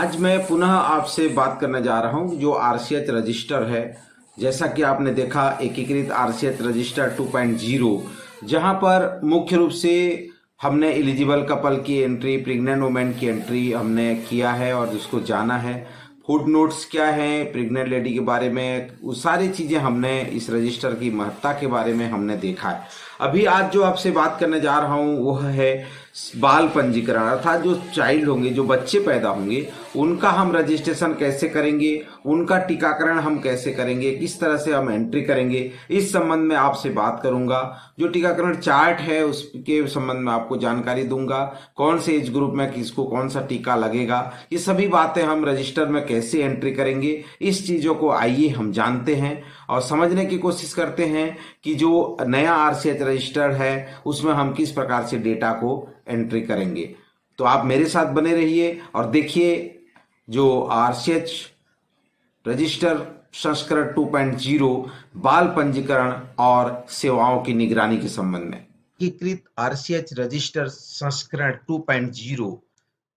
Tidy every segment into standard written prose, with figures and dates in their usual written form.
आज मैं पुनः आपसे बात करने जा रहा हूं जो आरसीएच रजिस्टर है। जैसा कि आपने देखा एकीकृत आरसीएच रजिस्टर 2.0, जहां पर मुख्य रूप से हमने एलिजिबल कपल की एंट्री, प्रेग्नेंट वुमेन की एंट्री हमने किया है और उसको जाना है। फुट नोट्स क्या है प्रेग्नेंट लेडी के बारे में, वो सारी चीज़ें हमने इस रजिस्टर की महत्ता के बारे में हमने देखा है। अभी आज जो आपसे बात करने जा रहा हूँ वह है बाल पंजीकरण, अर्थात जो चाइल्ड होंगे, जो बच्चे पैदा होंगे, उनका हम रजिस्ट्रेशन कैसे करेंगे, उनका टीकाकरण हम कैसे करेंगे, किस तरह से हम एंट्री करेंगे, इस संबंध में आपसे बात करूंगा। जो टीकाकरण चार्ट है उसके संबंध में आपको जानकारी दूंगा, कौन से एज ग्रुप में किसको कौन सा टीका लगेगा, ये सभी बातें हम रजिस्टर में कैसे एंट्री करेंगे, इस चीज़ों को आइए हम जानते हैं और समझने की कोशिश करते हैं कि जो नया आरसीएच रजिस्टर है उसमें हम किस प्रकार से डेटा को एंट्री करेंगे। तो आप मेरे साथ बने रहिए और देखिए जो आरसीएच रजिस्टर संस्करण 2.0 बाल पंजीकरण और सेवाओं की निगरानी के संबंध में। एकीकृत आरसीएच रजिस्टर संस्करण 2.0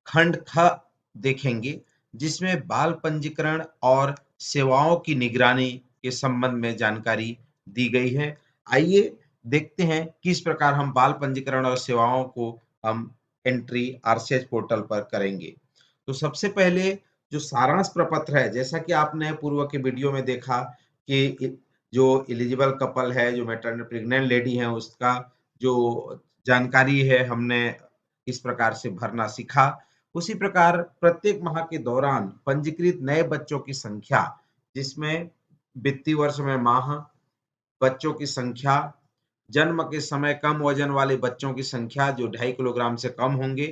खंड ख देखेंगे, जिसमें बाल पंजीकरण और सेवाओं की निगरानी के संबंध में जानकारी दी गई है। आइए देखते हैं किस प्रकार हम बाल पंजीकरण और सेवाओं को हम एंट्री आरसीएच पोर्टल पर करेंगे। तो सबसे पहले जो सारांश प्रपत्र है, जैसा कि आपने पूर्व के वीडियो में देखा कि जो एलिजिबल कपल है, जो मैटरनल प्रेग्नेंट लेडी है, उसका जो जानकारी है हमने इस प्रकार से भरना सीखा। उसी प्रकार प्रत्येक माह के दौरान पंजीकृत नए बच्चों की संख्या, जिसमें वित्तीय वर्ष में माह, बच्चों की संख्या, जन्म के समय कम वजन वाले बच्चों की संख्या जो 2.5 किलोग्राम से कम होंगे,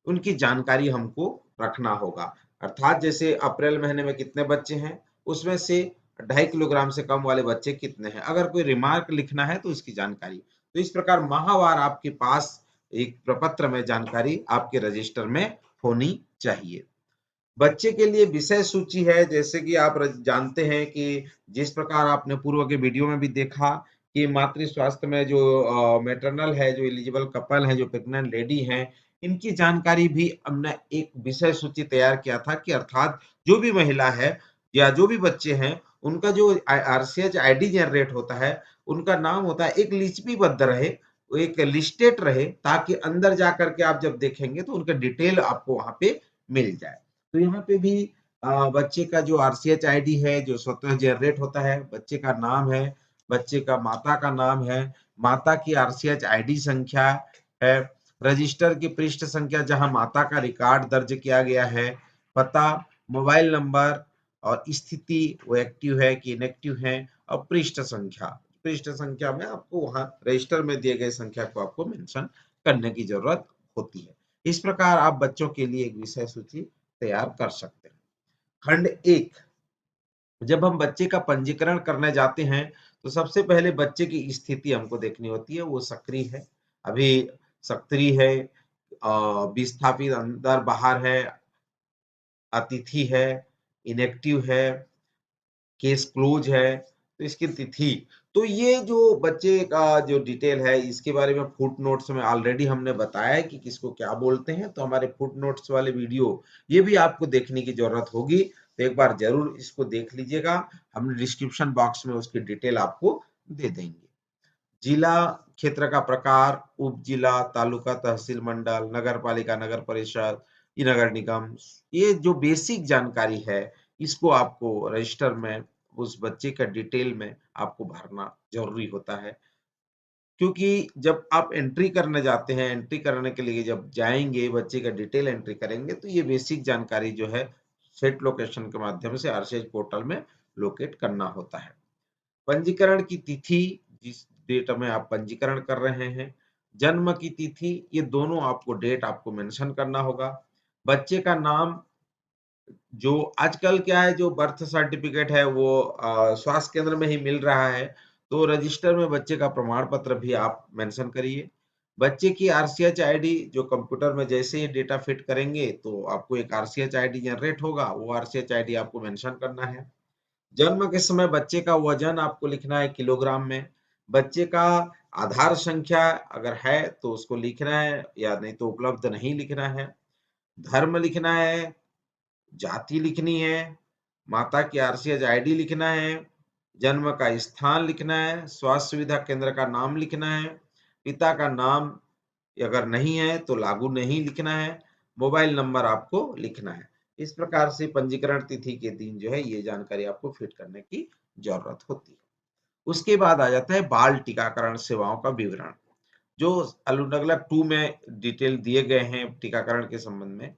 उनकी जानकारी हमको रखना होगा। अर्थात जैसे अप्रैल महीने में कितने बच्चे हैं, उसमें से 2.5 किलोग्राम से कम वाले बच्चे कितने हैं। अगर कोई रिमार्क लिखना है तो इसकी जानकारी। तो इस प्रकार माहवार आपके पास एक प्रपत्र में जानकारी आपके रजिस्टर में होनी चाहिए। बच्चे के लिए विषय सूची है, जैसे कि आप जानते हैं कि जिस प्रकार आपने पूर्व के वीडियो में भी देखा कि मातृ स्वास्थ्य में जो मैटरनल है, जो एलिजिबल कपल है, जो प्रेग्नेंट लेडी हैं, इनकी जानकारी भी हमने एक विषय सूची तैयार किया था कि अर्थात जो भी महिला है या जो भी बच्चे हैं, उनका जो आरसीएच आईडी जनरेट होता है, उनका नाम होता है, एक लिपिबद्ध रहे, वो एक लिस्टेड रहे, ताकि अंदर जाकर के आप जब देखेंगे तो उनका डिटेल आपको वहां पे मिल जाए। तो यहाँ पे भी बच्चे का जो आरसीएच आईडी है जो स्वतः जनरेट होता है, बच्चे का नाम है, बच्चे का माता का नाम है, माता की आरसीएच आईडी संख्या है, रजिस्टर की पृष्ठ संख्या जहां माता का रिकॉर्ड दर्ज किया गया है, पता, मोबाइल नंबर और स्थिति, वो एक्टिव है कि इनएक्टिव है, और पृष्ठ संख्या में आपको वहां रजिस्टर में दिए गए संख्या को आपको मेंशन करने की जरूरत होती है। इस प्रकार आप बच्चों के लिए एक विषय सूची तैयार कर सकते हैं। खंड 1, जब हम बच्चे का पंजीकरण करने जाते हैं तो सबसे पहले बच्चे की स्थिति हमको देखनी होती है। वो सक्रिय है, अभी सक्रिय है, विस्थापित अंदर बाहर है, अतिथि है, इनएक्टिव है, केस क्लोज है, तो इसकी तिथि। तो ये जो बच्चे का जो डिटेल है इसके बारे में फुट नोट्स में ऑलरेडी हमने बताया है कि किसको क्या बोलते हैं। तो हमारे फुट नोट्स वाले वीडियो ये भी आपको देखने की जरूरत होगी, तो एक बार जरूर इसको देख लीजिएगा। हम डिस्क्रिप्शन बॉक्स में उसकी डिटेल आपको दे देंगे। जिला, क्षेत्र का प्रकार, उप जिला, तालुका, तहसील, मंडल, नगर पालिका, नगर परिषद, ये नगर निगम, ये जो बेसिक जानकारी है इसको आपको रजिस्टर में उस बच्चे का डिटेल में आपको भरना जरूरी होता है। क्योंकि जब आप एंट्री करने जाते हैं, एंट्री करने के लिए जब जाएंगे, बच्चे का डिटेल एंट्री करेंगे, तो ये बेसिक जानकारी जो है सेट लोकेशन के माध्यम से आरसीएच पोर्टल में लोकेट करना होता है। पंजीकरण की तिथि, जिस डेट में आप पंजीकरण कर रहे हैं, जन्म की तिथि, ये दोनों आपको डेट आपको मेंशन करना होगा। बच्चे का नाम, जो आजकल क्या है, जो बर्थ सर्टिफिकेट है वो स्वास्थ्य केंद्र में ही मिल रहा है, तो रजिस्टर में बच्चे का प्रमाण पत्र भी आप मेंशन करिए। बच्चे की आरसीएच आईडी, जो कंप्यूटर में जैसे ही डेटा फिट करेंगे तो आपको एक आरसीएच आईडी जनरेट होगा, वो आरसीएच आईडी आपको मेंशन करना है। जन्म के समय बच्चे का वजन आपको लिखना है किलोग्राम में। बच्चे का आधार संख्या अगर है तो उसको लिखना है, या नहीं तो उपलब्ध नहीं लिखना है। धर्म लिखना है, जाति लिखनी है, माता की आरसीएच आईडी लिखना है, जन्म का स्थान लिखना है, स्वास्थ्य सुविधा केंद्र का नाम लिखना है, पिता का नाम अगर नहीं है तो लागू नहीं लिखना है, मोबाइल नंबर आपको लिखना है। इस प्रकार से पंजीकरण तिथि के दिन जो है ये जानकारी आपको फिट करने की जरूरत होती है। उसके बाद आ जाता है बाल टीकाकरण सेवाओं का विवरण, जो अलग अलग 2 में डिटेल दिए गए हैं टीकाकरण के संबंध में।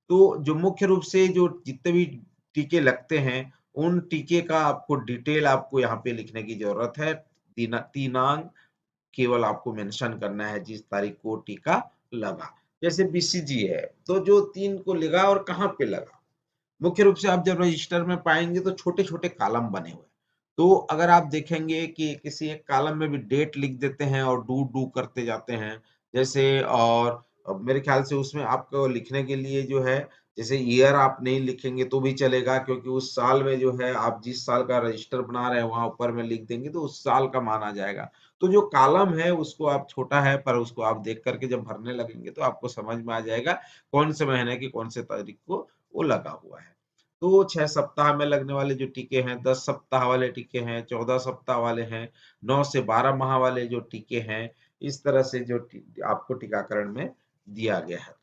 तो जो मुख्य रूप से जो जितने भी टीके लगते हैं, उन टीके का आपको डिटेल आपको यहाँ पे लिखने की जरूरत है। दिनांक केवल आपको मेंशन करना है जिस तारीख को टीका लगा। जैसे बीसीजी है, तो जो 3 को लगा और कहाँ पे लगा। मुख्य रूप से आप जब रजिस्टर में पाएंगे तो छोटे-छोटे कॉलम बने हुए हैं। तो अगर आप देखेंगे कि किसी एक कॉलम में भी डेट लिख देते हैं और डू करते जाते हैं, जैसे और मेरे ख्याल से उसमें आपको लिखने के लिए जो है, जैसे ईयर आप नहीं लिखेंगे तो भी चलेगा, क्योंकि उस साल में जो है आप जिस साल का रजिस्टर बना रहे हैं वहाँ ऊपर में लिख देंगे तो उस साल का माना जाएगा। तो जो कॉलम है उसको आप छोटा है पर उसको आप देख कर के जब भरने लगेंगे तो आपको समझ में आ जाएगा कौन से महीने की कौन से तारीख को वो लगा हुआ है। तो 6 सप्ताह में लगने वाले जो टीके हैं, 10 सप्ताह वाले टीके हैं, 14 सप्ताह वाले हैं, 9 से 12 माह वाले जो टीके हैं, इस तरह से जो आपको टीकाकरण में दिया गया है।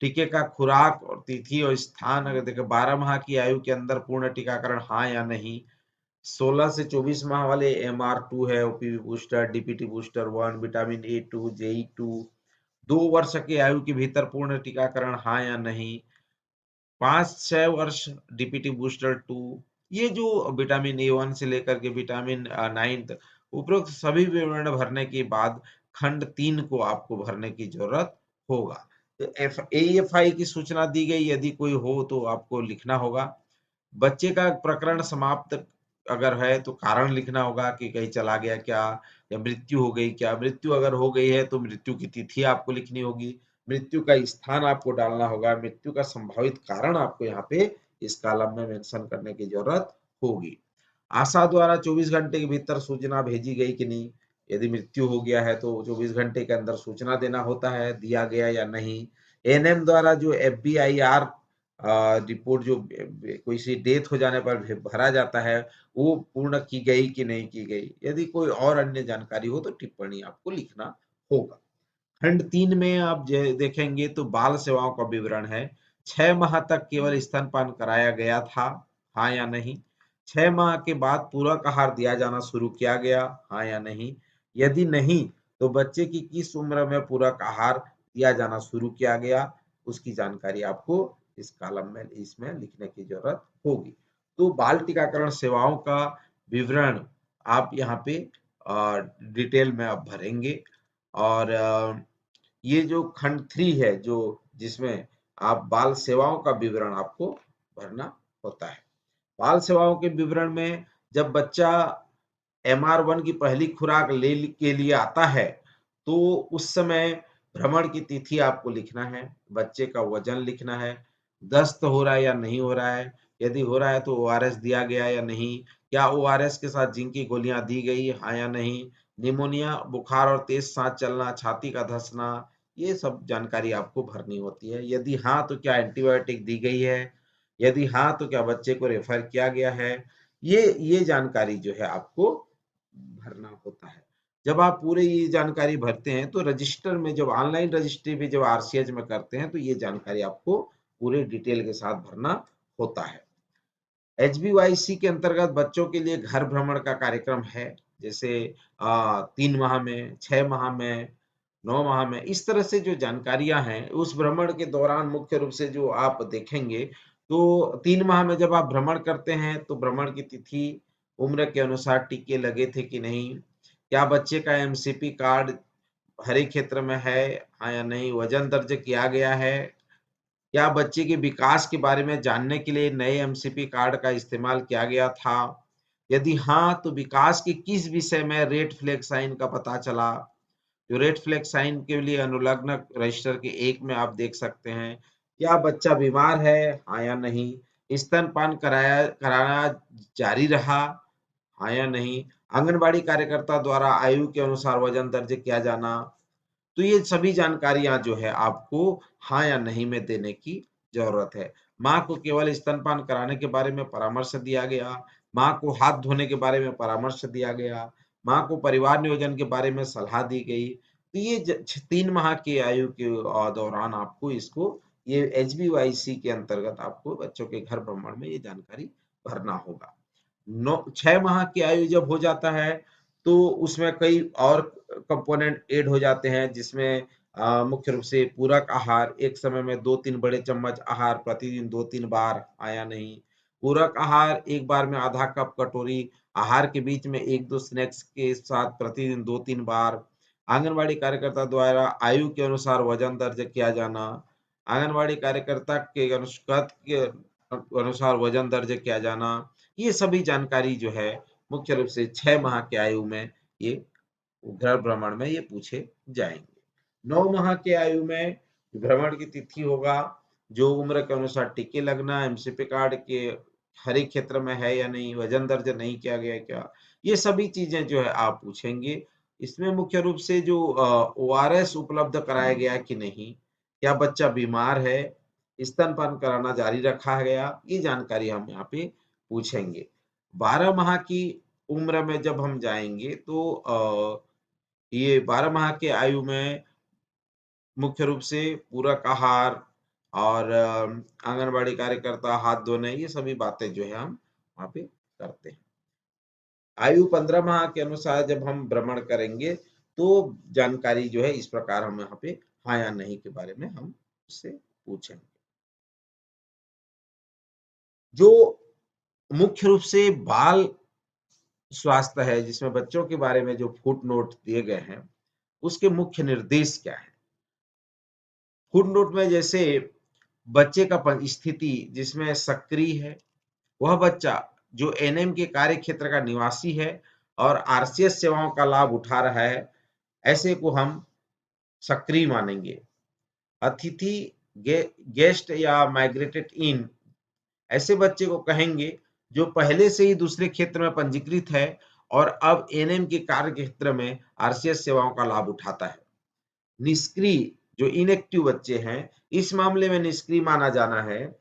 टीके का खुराक और तिथि और स्थान अगर देखें, 12 माह की आयु के अंदर पूर्ण टीकाकरण हाँ या नहीं। 16 से 24 माह वाले MR2 है, OPV booster, DPT booster 1, vitamin A2, JE2। 2 वर्ष की आयु के भीतर पूर्ण टीकाकरण हाँ या नहीं। 5-6 वर्ष डीपीटी बूस्टर 2। ये जो विटामिन A1 से लेकर के विटामिन 9 तक, उपरोक्त सभी विवरण भरने के बाद खंड 3 को आपको भरने की जरूरत होगा। तो AFI की सूचना दी गई, यदि कोई हो तो आपको लिखना होगा। बच्चे का प्रकरण समाप्त अगर है तो कारण लिखना होगा कि कहीं चला गया क्या, या मृत्यु हो गई क्या। मृत्यु अगर हो गई है तो मृत्यु की तिथि आपको लिखनी होगी, मृत्यु का स्थान आपको डालना होगा, मृत्यु का संभावित कारण आपको यहाँ पे इस कॉलम में मेंशन करने की जरूरत होगी। आशा द्वारा 24 घंटे के भीतर सूचना भेजी गई कि नहीं। यदि मृत्यु हो गया है तो 24 घंटे के अंदर सूचना देना होता है, दिया गया या नहीं। एएनएम द्वारा जो FBIR रिपोर्ट जो कोई सी डेथ हो जाने पर भरा जाता है, वो पूर्ण की गई कि नहीं की गई। यदि कोई और अन्य जानकारी हो तो टिप्पणी आपको लिखना होगा। खंड 3 में आप देखेंगे तो बाल सेवाओं का विवरण है। 6 माह तक केवल स्तनपान कराया गया था, हाँ या नहीं। 6 माह के बाद पूरक आहार दिया जाना शुरू किया गया, हाँ या नहीं। यदि नहीं तो बच्चे की किस उम्र में पूरक आहार दिया जाना शुरू किया गया, उसकी जानकारी आपको इस कॉलम में इसमें लिखने की जरूरत होगी। तो बाल टीकाकरण सेवाओं का विवरण आप यहाँ पे डिटेल में आप भरेंगे। और ये जो खंड 3 है, जो जिसमें आप बाल सेवाओं का विवरण आपको भरना होता है। बाल सेवाओं के विवरण में जब बच्चा MR1 की पहली खुराक ले के लिए आता है, तो उस समय भ्रमण की तिथि आपको लिखना है, बच्चे का वजन लिखना है, दस्त हो रहा है या नहीं हो रहा है, यदि हो रहा है तो ORS दिया गया या नहीं, क्या ORS के साथ जिंक की गोलियां दी गई, हाँ या नहीं। निमोनिया, बुखार और तेज सांस चलना, छाती का धंसना, ये सब जानकारी आपको भरनी होती है। यदि हाँ तो क्या एंटीबायोटिक दी गई है, यदि हाँ तो क्या बच्चे को रेफर किया गया है। ये जानकारी जो है आपको भरना होता है। जब आप पूरे ये जानकारी भरते हैं तो रजिस्टर में, जब ऑनलाइन रजिस्ट्री भी जब आरसीएच में करते हैं तो ये जानकारी आपको पूरे डिटेल के साथ भरना होता है। HBYC के अंतर्गत बच्चों के लिए घर भ्रमण का कार्यक्रम है, जैसे 3 माह में, 6 माह में, 9 माह में, इस तरह से जो जानकारियां हैं उस भ्रमण के दौरान मुख्य रूप से जो आप देखेंगे, तो 3 माह में जब आप भ्रमण करते हैं तो भ्रमण की तिथि, उम्र के अनुसार टीके लगे थे कि नहीं, क्या बच्चे का MCP कार्ड हर एक क्षेत्र में है, हाँ या नहीं, वजन दर्ज किया गया है, क्या बच्चे के विकास के बारे में जानने के लिए नए MCP कार्ड का इस्तेमाल किया गया था। यदि हाँ तो विकास के किस विषय में रेड फ्लैग साइन का पता चला। जो रेड फ्लैग साइन के लिए अनुलग्न रजिस्टर के 1 में आप देख सकते हैं। क्या बच्चा बीमार है, हाँ या नहीं। स्तनपान कराना जारी रहा, हाँ या नहीं। आंगनबाड़ी कार्यकर्ता द्वारा आयु के अनुसार वजन दर्ज किया जाना। तो ये सभी जानकारियां जो है आपको हाँ या नहीं में देने की जरूरत है। माँ को केवल स्तनपान कराने के बारे में परामर्श दिया गया, माँ को हाथ धोने के बारे में परामर्श दिया गया, माँ को परिवार नियोजन के बारे में सलाह दी गई। तो ये 3 माह की आयु के दौरान आपको इसको ये HBYC के अंतर्गत आपको बच्चों के घर भ्रमण में ये जानकारी भरना होगा। 6 माह की आयु जब हो जाता है तो उसमें कई और कंपोनेंट ऐड हो जाते हैं, जिसमें मुख्य रूप से पूरक आहार, एक समय में 2-3 बड़े चम्मच आहार प्रतिदिन 2-3 बार, आया नहीं। पूरक आहार एक बार में आधा कप कटोरी, आहार के बीच में 1-2 स्नैक्स के साथ प्रतिदिन 2-3 बार। आंगनवाड़ी कार्यकर्ता द्वारा आयु के अनुसार वजन दर्ज किया जाना, आंगनवाड़ी कार्यकर्ता के कद के अनुसार वजन दर्ज किया जाना, ये सभी जानकारी जो है मुख्य रूप से 6 माह की आयु में ये घर भ्रमण में ये पूछे जाएंगे। 9 माह की आयु में भ्रमण की तिथि होगा, जो उम्र के अनुसार टीके लगना, एमसीपी कार्ड के हर एक क्षेत्र में है या नहीं, वजन दर्ज नहीं किया गया क्या, ये सभी चीजें जो है आप पूछेंगे। इसमें मुख्य रूप से जो ORS उपलब्ध कराया गया कि नहीं, क्या बच्चा बीमार है, स्तनपान कराना जारी रखा गया, ये जानकारी हम यहाँ पे पूछेंगे। 12 माह की उम्र में जब हम जाएंगे तो ये 12 माह के आयु में मुख्य रूप से पूरक आहार और आंगनबाड़ी कार्यकर्ता हाथ धोने, ये सभी बातें जो है हम वहाँ पे करते हैं। आयु 15 माह के अनुसार जब हम भ्रमण करेंगे तो जानकारी जो है इस प्रकार हम यहाँ पे हाँ या नहीं के बारे में हम उससे पूछेंगे। जो मुख्य रूप से बाल स्वास्थ्य है, जिसमें बच्चों के बारे में जो फुट नोट दिए गए हैं, उसके मुख्य निर्देश क्या है? फुट नोट में जैसे बच्चे का स्थिति जिसमें सक्रिय है, वह बच्चा जो एनएम के कार्य क्षेत्र का निवासी है और आरसीएस सेवाओं का लाभ उठा रहा है, ऐसे को हम सक्रिय मानेंगे। अतिथि, गेस्ट या माइग्रेटेड इन, ऐसे बच्चे को कहेंगे जो पहले से ही दूसरे क्षेत्र में पंजीकृत है और अब एनएम के कार्य क्षेत्र में आरसीएस सेवाओं का लाभ उठाता है। निष्क्रिय, जो इनएक्टिव बच्चे हैं, इस मामले में निष्क्रिय माना जाना है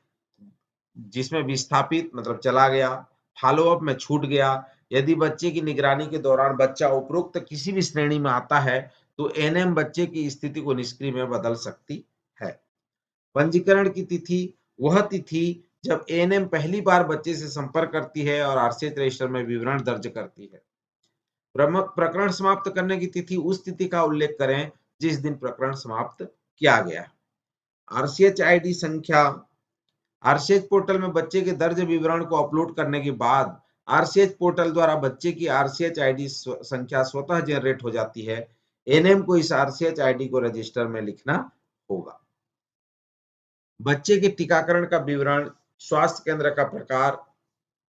जिसमें विस्थापित मतलब चला गया, फॉलो अप में छूट गया। यदि बच्चे की निगरानी के दौरान बच्चा उपरोक्त किसी भी श्रेणी में आता है तो एनएम बच्चे की स्थिति को निष्क्रिय में बदल सकती है। पंजीकरण की तिथि, वह तिथि जब एएनएम पहली बार बच्चे से संपर्क करती है और आरसीएच रजिस्टर में विवरण दर्ज करती है। प्रकरण समाप्त करने की तिथि, उस तिथि का उल्लेख करें जिस दिन प्रकरण समाप्त किया गया। आरसीएच आईडी संख्या, आरसीएच पोर्टल में बच्चे के दर्ज विवरण को अपलोड करने के बाद आरसीएच पोर्टल द्वारा बच्चे की आरसीएच आईडी संख्या स्वतः जनरेट हो जाती है। एनएम को इस आरसीएच आईडी को रजिस्टर में लिखना होगा। बच्चे के टीकाकरण का विवरण, स्वास्थ्य केंद्र का प्रकार,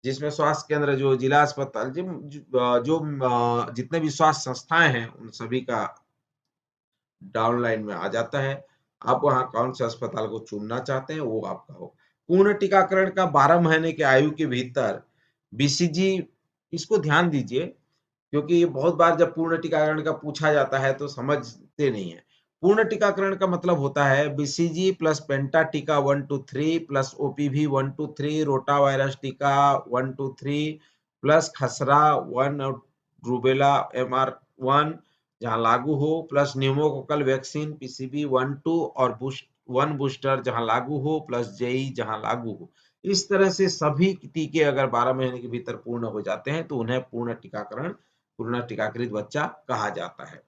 जिसमें स्वास्थ्य केंद्र जो जिला अस्पताल जो जितने भी स्वास्थ्य संस्थाएं हैं उन सभी का डाउनलाइन में आ जाता है। आप वहां कौन से अस्पताल को चुनना चाहते हैं वो आपका हो। पूर्ण टीकाकरण का 12 महीने के आयु के भीतर बीसीजी, इसको ध्यान दीजिए क्योंकि बहुत बार जब पूर्ण टीकाकरण का पूछा जाता है तो समझते नहीं है। पूर्ण टीकाकरण का मतलब होता है बीसीजी प्लस पेंटा टीका 1 to 3 plus OPV 1 to 3, rota virus टीका 1 to 3 प्लस खसरा 1 और रूबेला MR1 जहां लागू हो, प्लस न्यूमोकोकल वैक्सीन पीसीबी 1-2 और बूस्टर जहां लागू हो, प्लस जेई जहां लागू हो। इस तरह से सभी टीके अगर 12 महीने के भीतर पूर्ण हो जाते हैं तो उन्हें पूर्ण टीकाकृत बच्चा कहा जाता है।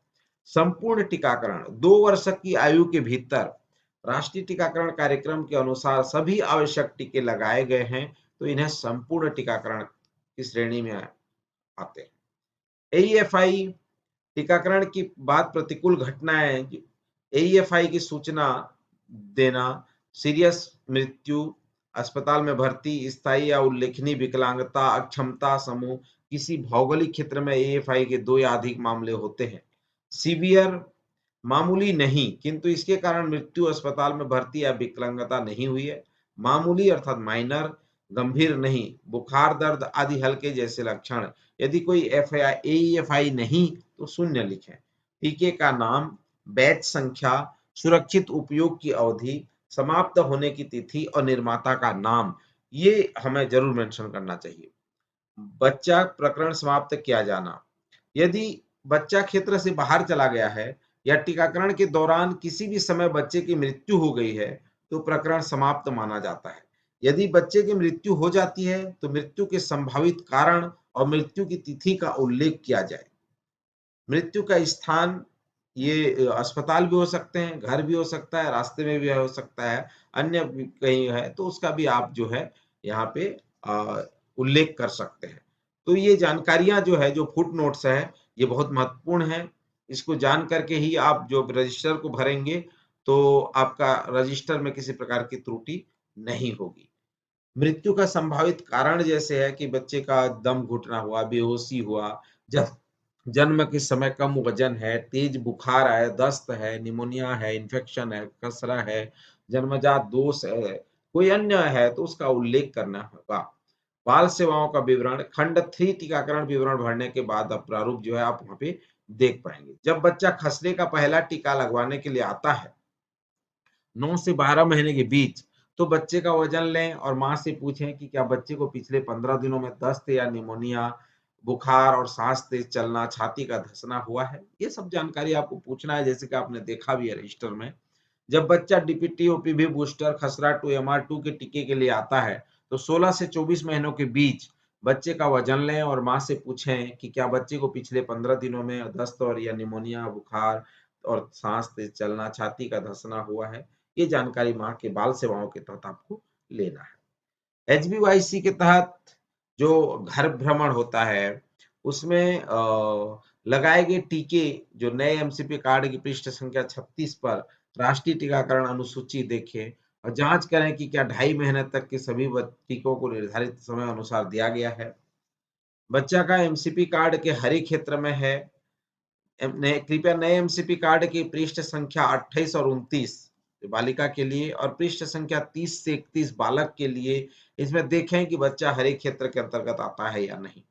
संपूर्ण टीकाकरण, 2 वर्ष की आयु के भीतर राष्ट्रीय टीकाकरण कार्यक्रम के अनुसार सभी आवश्यक टीके लगाए गए हैं तो इन्हें संपूर्ण टीकाकरण की श्रेणी में आते हैं। AEFI टीकाकरण की बाद प्रतिकूल घटनाएं, AEFI की सूचना देना, सीरियस मृत्यु, अस्पताल में भर्ती, स्थायी या उल्लेखनीय विकलांगता, अक्षमता समूह, किसी भौगोलिक क्षेत्र में AEFI के 2 या अधिक मामले होते हैं। सीवियर, मामूली नहीं किंतु इसके कारण मृत्यु, अस्पताल में भर्ती या विकलांगता नहीं हुई है। मामूली अर्थात माइनर, गंभीर नहीं, बुखार दर्द आदि हल्के जैसे लक्षण। यदि कोई AEFI नहीं तो 0 लिखें। टीके का नाम, बैच संख्या, सुरक्षित उपयोग की अवधि, समाप्त होने की तिथि और निर्माता का नाम, ये हमें जरूर मेंशन करना चाहिए। बच्चा प्रकरण समाप्त किया जाना, यदि बच्चा क्षेत्र से बाहर चला गया है या टीकाकरण के दौरान किसी भी समय बच्चे की मृत्यु हो गई है, तो प्रकरण समाप्त माना जाता है। यदि बच्चे की मृत्यु हो जाती है, तो मृत्यु के संभावित कारण और मृत्यु की तिथि का उल्लेख किया जाए। मृत्यु का स्थान ये अस्पताल भी हो सकते हैं, घर भी हो सकता है, रास्ते में भी हो सकता है, अन्य भी कहीं है, तो उसका भी आप जो है यहाँ पे उल्लेख कर सकते हैं। तो ये जानकारियाँ जो है, जो फुट नोट्स है, ये बहुत महत्वपूर्ण है। इसको जान करके ही आप जो रजिस्टर को भरेंगे, तो आपका रजिस्टर में किसी प्रकार की त्रुटि नहीं होगी। मृत्यु का संभावित कारण जैसे है कि बच्चे का दम घुटना हुआ, बेहोशी हुआ, जन्म के समय कम वजन है, तेज बुखार है, दस्त है, निमोनिया है, इन्फेक्शन है, खसरा है, जन्मजात दोष है, कोई अन्य है तो उसका उल्लेख करना होगा। बाल सेवाओं का विवरण खंड 3 टीकाकरण विवरण भरने के बाद अब प्रारूप जो है आप वहां पे देख पाएंगे। जब बच्चा खसरे का पहला टीका लगवाने के लिए आता है 9 से 12 महीने के बीच, तो बच्चे का वजन लें और माँ से पूछें कि क्या बच्चे को पिछले 15 दिनों में दस्त या निमोनिया, बुखार और सांस तेज चलना, छाती का धंसना हुआ है। ये सब जानकारी आपको पूछना है, जैसे कि आपने देखा भी है रजिस्टर में। जब बच्चा डीपीटी, ओपीवी बूस्टर, खसरा 2, MR2 के टीके के लिए आता है, तो 16 से 24 महीनों के बीच बच्चे का वजन लें और माँ से पूछें कि क्या बच्चे को पिछले 15 दिनों में दस्त और या निमोनिया, बुखार और सांस तेज चलना, छाती का धंसना हुआ है। ये जानकारी माँ के बाल सेवाओं के तहत आपको लेना है। HBYC के तहत जो घर भ्रमण होता है, उसमें लगाए गए टीके जो नए एमसीपी कार्ड की पृष्ठ संख्या 36 पर राष्ट्रीय टीकाकरण अनुसूची देखें और जांच करें कि क्या 2.5 महीने तक के सभी टीकों को निर्धारित समय अनुसार दिया गया है। बच्चा का एमसीपी कार्ड के हर क्षेत्र में है। कृपया नए एमसीपी कार्ड की पृष्ठ संख्या 28 और 29 बालिका के लिए और पृष्ठ संख्या 30 से 31 बालक के लिए इसमें देखें कि बच्चा हर एक क्षेत्र के अंतर्गत आता है या नहीं।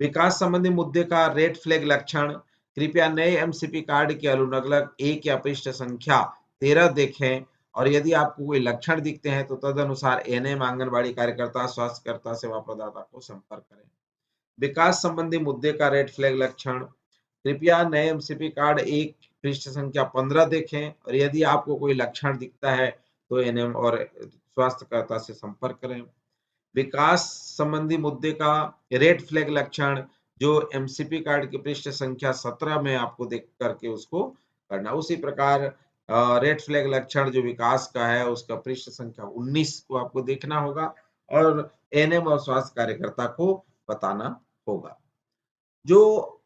विकास संबंधी मुद्दे का रेड फ्लैग लक्षण कृपया नए एमसीपी कार्ड के अनुलग्न 1 या पृष्ठ संख्या 13 देखें और यदि आपको कोई लक्षण दिखते हैं तो तदनुसार एएनएम, आंगनबाड़ी कार्यकर्ता, स्वास्थ्यकर्ता, सेवा प्रदाता को संपर्क करें। विकास संबंधी मुद्दे का रेड फ्लैग लक्षण कृपया नए एमसीपी कार्ड 1 पृष्ठ संख्या 15 देखें और यदि आपको कोई लक्षण दिखता है तो एएनएम और स्वास्थ्यकर्ता से संपर्क करें। विकास संबंधी मुद्दे का रेड फ्लैग लक्षण जो एमसीपी कार्ड की पृष्ठ संख्या 17 में आपको देख करके उसको करना। उसी प्रकार रेड फ्लैग लक्षण जो विकास का है उसका पृष्ठ संख्या 19 को आपको देखना होगा और एएनएम और स्वास्थ्य कार्यकर्ता को बताना होगा। जो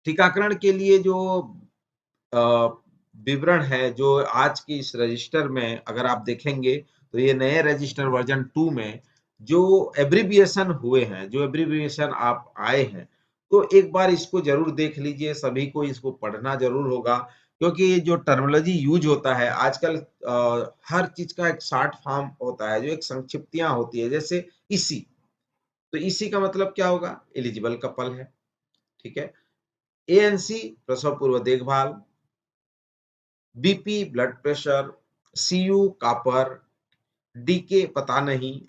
टीकाकरण के लिए जो विवरण है, जो आज की इस रजिस्टर में अगर आप देखेंगे तो ये नए रजिस्टर वर्जन 2 में जो एब्रिविएशन हुए हैं, जो एब्रिविएशन आप आए हैं, तो एक बार इसको जरूर देख लीजिए। सभी को इसको पढ़ना जरूर होगा क्योंकि ये जो टर्मिनोलॉजी यूज होता है आजकल हर चीज का एक शॉर्ट फॉर्म होता है, जो एक संक्षिप्तियां होती है। जैसे इसी, तो इसी का मतलब क्या होगा? एलिजिबल कपल है, ठीक है। एएनसी प्रसव पूर्व देखभाल, BP blood pressure, CU copper, DK पता नहीं,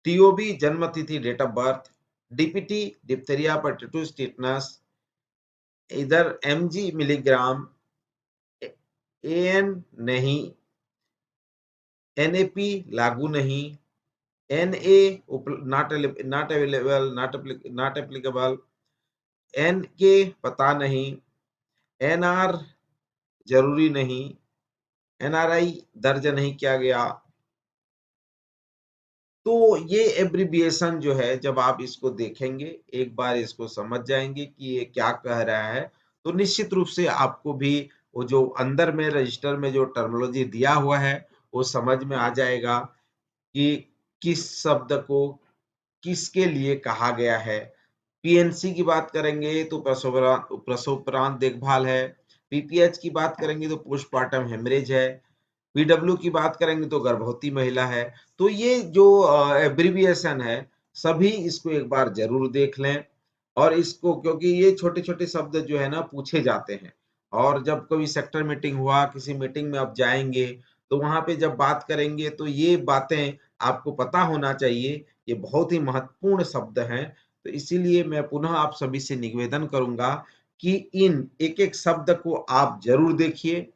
टीओबी जन्म तिथि date of birth, DPT diphtheria hepatitis tetanus, इधर एमजी मिलीग्राम, एएन नहीं, एनएपी लागू नहीं, NA not available, not applicable, NK पता नहीं, एनआर जरूरी नहीं, एनआरआई दर्ज नहीं किया गया। तो ये एब्रिविएशन जो है जब आप इसको देखेंगे, एक बार इसको समझ जाएंगे कि ये क्या कह रहा है, तो निश्चित रूप से आपको भी वो जो अंदर में रजिस्टर में जो टर्मिनोलॉजी दिया हुआ है वो समझ में आ जाएगा कि किस शब्द को किसके लिए कहा गया है। पीएनसी की बात करेंगे तो प्रसवोपरांत देखभाल है, पीपीएच की बात करेंगे तो पोस्टमार्टम हेमरेज है, पीडब्ल्यू की बात करेंगे तो गर्भवती महिला है। तो ये जो एब्रिविएशन है, सभी इसको एक बार जरूर देख लें और इसको, क्योंकि ये छोटे छोटे शब्द जो है ना पूछे जाते हैं, और जब कभी सेक्टर मीटिंग हुआ, किसी मीटिंग में आप जाएँगे, तो वहाँ पे जब बात करेंगे तो ये बातें आपको पता होना चाहिए, ये बहुत ही महत्वपूर्ण शब्द हैं। तो इसीलिए मैं पुनः आप सभी से निवेदन करूँगा कि इन एक-एक शब्द को आप ज़रूर देखिए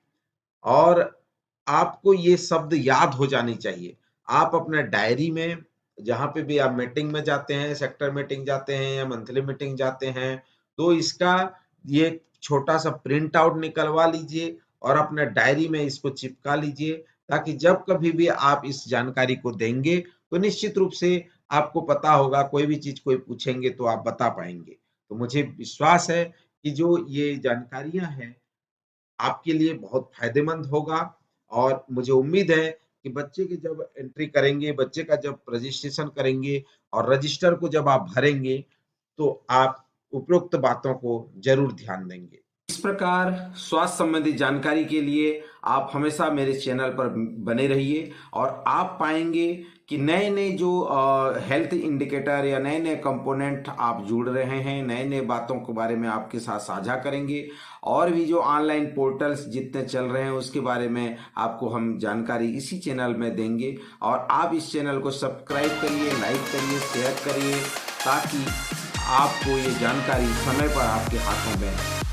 और आपको ये शब्द याद हो जानी चाहिए। आप अपना डायरी में जहाँ पे भी आप मीटिंग में जाते हैं, सेक्टर मीटिंग जाते हैं या मंथली मीटिंग जाते हैं, तो इसका ये छोटा-सा प्रिंट आउट निकलवा लीजिए और अपना डायरी में इसको चिपका लीजिए, ताकि जब कभी भी आप इस जानकारी को देंगे, तो निश्चित रूप से आपको पता होगा, कोई भी चीज़ कोई पूछेंगे तो आप बता पाएँगे। तो मुझे विश्वास है कि जो ये जानकारियाँ हैं आपके लिए बहुत फ़ायदेमंद होगा और मुझे उम्मीद है कि बच्चे की जब एंट्री करेंगे, बच्चे का जब रजिस्ट्रेशन करेंगे और रजिस्टर को जब आप भरेंगे, तो आप उपरोक्त बातों को ज़रूर ध्यान देंगे। इस प्रकार स्वास्थ्य संबंधी जानकारी के लिए आप हमेशा मेरे चैनल पर बने रहिए और आप पाएँगे कि नए-नए जो हेल्थ इंडिकेटर या नए-नए कंपोनेंट आप जुड़ रहे हैं, नए-नए बातों के बारे में आपके साथ साझा करेंगे और भी जो ऑनलाइन पोर्टल्स जितने चल रहे हैं उसके बारे में आपको हम जानकारी इसी चैनल में देंगे और आप इस चैनल को सब्सक्राइब करिए, लाइक करिए, शेयर करिए ताकि आपको ये जानकारी समय पर आपके हाथों में